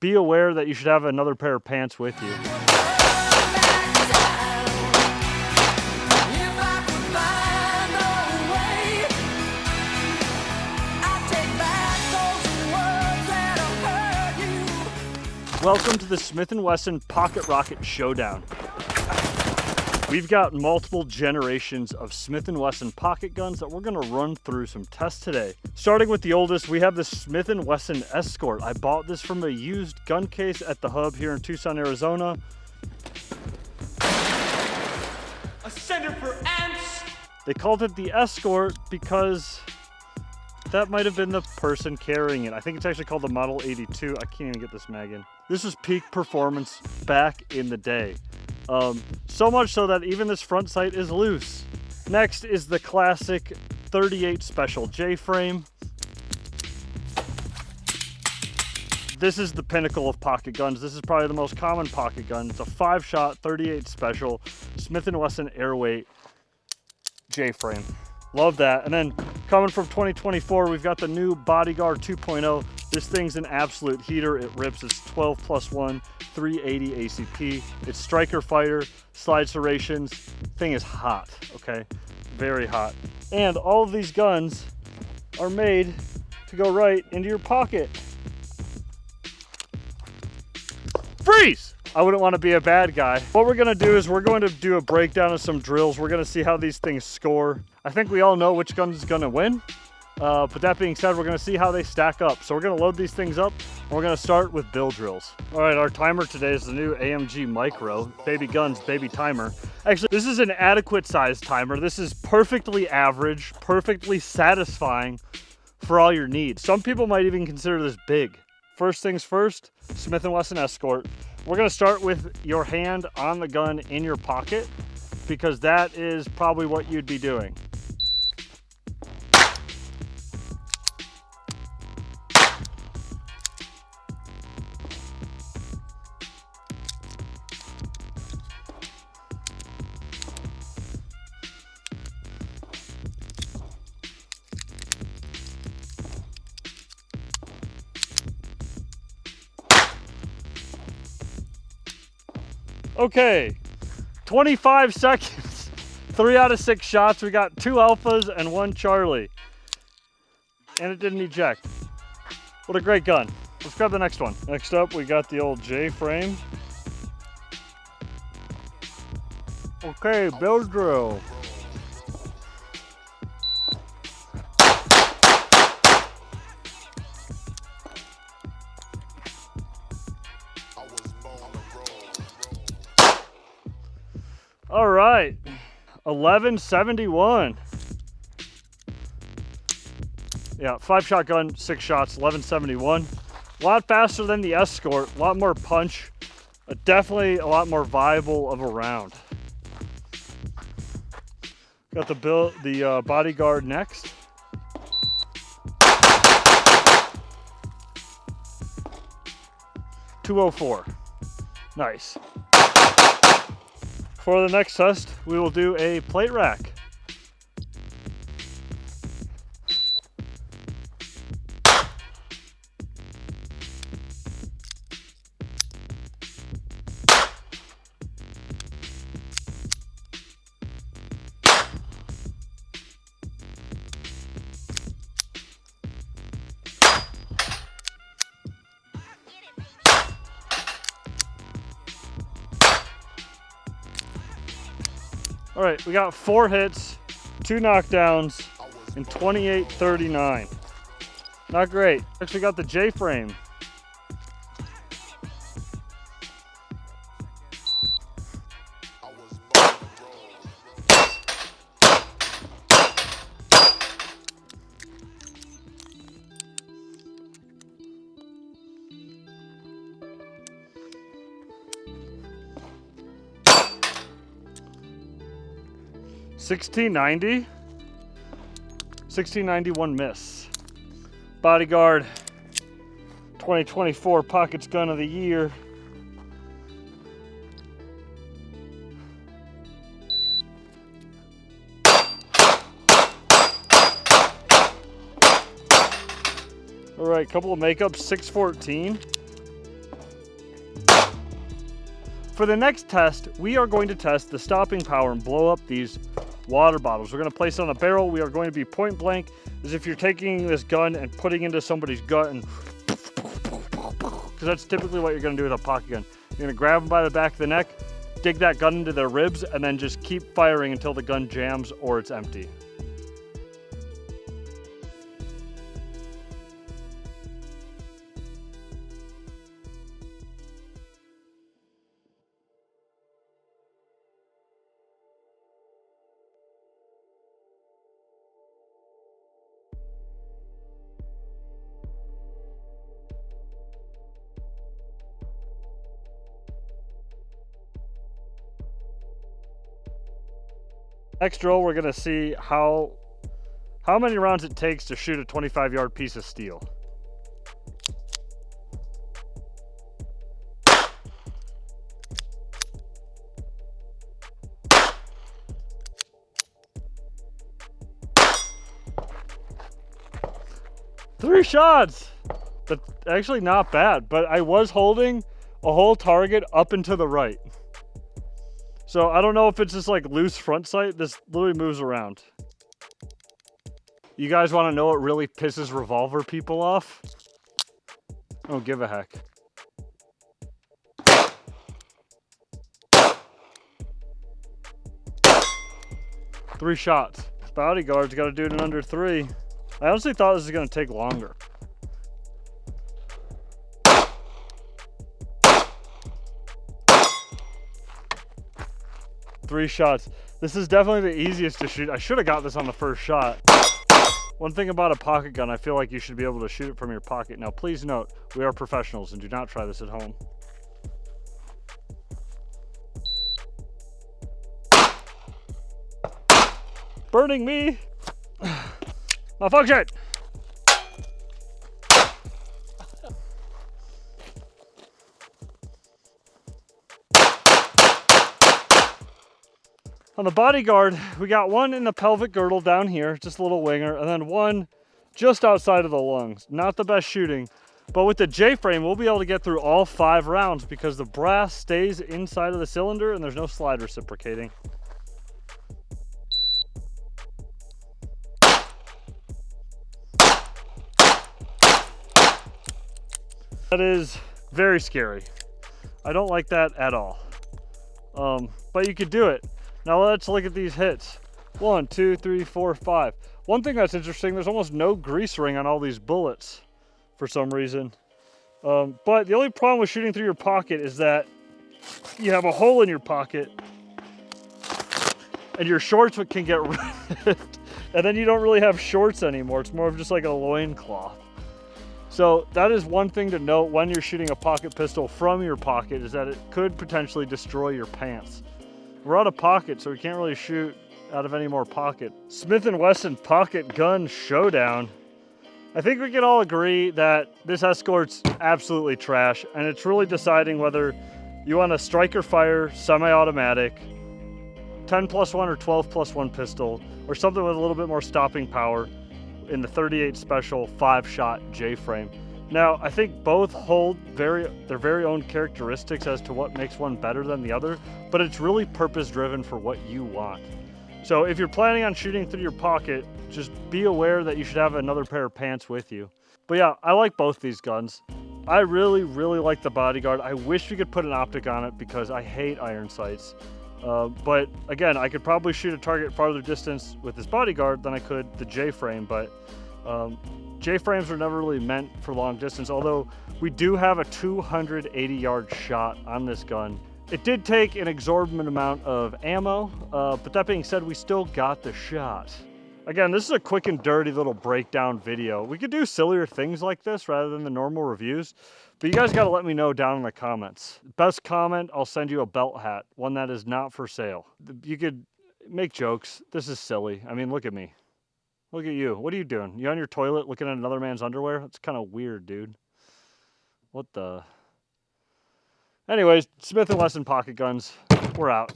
be aware that you should have another pair of pants with you. Welcome to the Smith & Wesson Pocket Rocket Showdown. We've got multiple generations of Smith & Wesson pocket guns that we're gonna run through some tests today. Starting with the oldest, we have the Smith & Wesson Escort. I bought this from a used gun case at the Hub here in Tucson, Arizona. A center for ants! They called it the Escort because that might have been the person carrying it. I think it's actually called the Model 82. I can't even get this mag in. This was peak performance back in the day. So much so that even this front sight is loose. Next is the classic 38 Special J-frame. This is the pinnacle of pocket guns. This is probably the most common pocket gun. It's a 5-shot 38 Special Smith & Wesson Airweight J-frame. Love that. And then coming from 2024, we've got the new Bodyguard 2.0. This thing's an absolute heater. It rips. It's 12+1, 380 ACP. It's striker fighter, slide serrations. Thing is hot, okay? Very hot. And all of these guns are made to go right into your pocket. Freeze! I wouldn't want to be a bad guy. What we're gonna do is we're going to do a breakdown of some drills. We're gonna see how these things score. I think we all know which gun is gonna win. But that being said, we're gonna see how they stack up. So we're gonna load these things up and we're gonna start with bill drills. All right, our timer today is the new AMG Micro. Baby guns, baby timer. Actually, this is an adequate size timer. This is perfectly average, perfectly satisfying for all your needs. Some people might even consider this big. First things first, Smith & Wesson Escort. We're gonna start with your hand on the gun in your pocket because that is probably what you'd be doing. Okay, 25 seconds, 3 out of 6 shots. We got 2 alphas and 1 Charlie. And it didn't eject. What a great gun. Let's grab the next one. Next up, we got the old J-frame. Okay, bill drill. All right, 1171. Yeah, 5-shot gun, 6 shots, 1171. A lot faster than the Escort, a lot more punch, definitely a lot more viable of a round. Got the Bodyguard next. .204, nice. For the next test, we will do a plate rack. All right, we got 4 hits, 2 knockdowns, and 2839. Not great. Next, we got the J-frame. $16.90, $16.91 miss. Bodyguard 2024 Pockets Gun of the Year. All right, couple of makeups, 614. for the next test, we are going to test the stopping power and blow up these water bottles. We're going to place it on a barrel. We are going to be point blank, as if you're taking this gun and putting into somebody's gut, and because that's typically what you're going to do with a pocket gun. You're going to grab them by the back of the neck, dig that gun into their ribs, and then just keep firing until the gun jams or it's empty. Next drill, we're gonna see how many rounds it takes to shoot a 25-yard piece of steel. Three shots! That's actually not bad, but I was holding a whole target up and to the right. So I don't know if it's just like loose front sight. This literally moves around. You guys want to know what really pisses revolver people off? I don't give a heck. Three shots. Bodyguard's got to do it in under 3. I honestly thought this was going to take longer. Three shots. This is definitely the easiest to shoot. I should have got this on the first shot. One thing about a pocket gun, I feel like you should be able to shoot it from your pocket. Now, please note, we are professionals and do not try this at home. Burning me. Malfunction. On the bodyguard, we got one in the pelvic girdle down here, just a little winger, and then one just outside of the lungs. Not the best shooting, but with the J-frame, we'll be able to get through all 5 rounds because the brass stays inside of the cylinder and there's no slide reciprocating. That is very scary. I don't like that at all. But you could do it. Now let's look at these hits. 1, 2, 3, 4, 5. One thing that's interesting, there's almost no grease ring on all these bullets for some reason. But the only problem with shooting through your pocket is that you have a hole in your pocket and your shorts can get ripped. And then you don't really have shorts anymore. It's more of just like a loincloth. So that is one thing to note when you're shooting a pocket pistol from your pocket, is that it could potentially destroy your pants. We're out of pocket, so we can't really shoot out of any more pocket. Smith & Wesson Pocket Gun Showdown. I think we can all agree that this escort's absolutely trash, and it's really deciding whether you want a striker fire, semi-automatic, 10+1 or 12+1 pistol, or something with a little bit more stopping power in the 38 Special 5-shot J-frame. Now, I think both hold their very own characteristics as to what makes one better than the other, but it's really purpose-driven for what you want. So if you're planning on shooting through your pocket, just be aware that you should have another pair of pants with you. But yeah, I like both these guns. I really, really like the Bodyguard. I wish we could put an optic on it because I hate iron sights. But again, I could probably shoot a target farther distance with this Bodyguard than I could the J-frame, but J-frames were never really meant for long distance, although we do have a 280-yard shot on this gun. It did take an exorbitant amount of ammo, but that being said, we still got the shot. Again, this is a quick and dirty little breakdown video. We could do sillier things like this rather than the normal reviews, but you guys got to let me know down in the comments. Best comment, I'll send you a belt hat, one that is not for sale. You could make jokes. This is silly. I mean, look at me. Look at you. What are you doing? You on your toilet looking at another man's underwear? That's kind of weird, dude. What the... Anyways, Smith & Wesson pocket guns. We're out.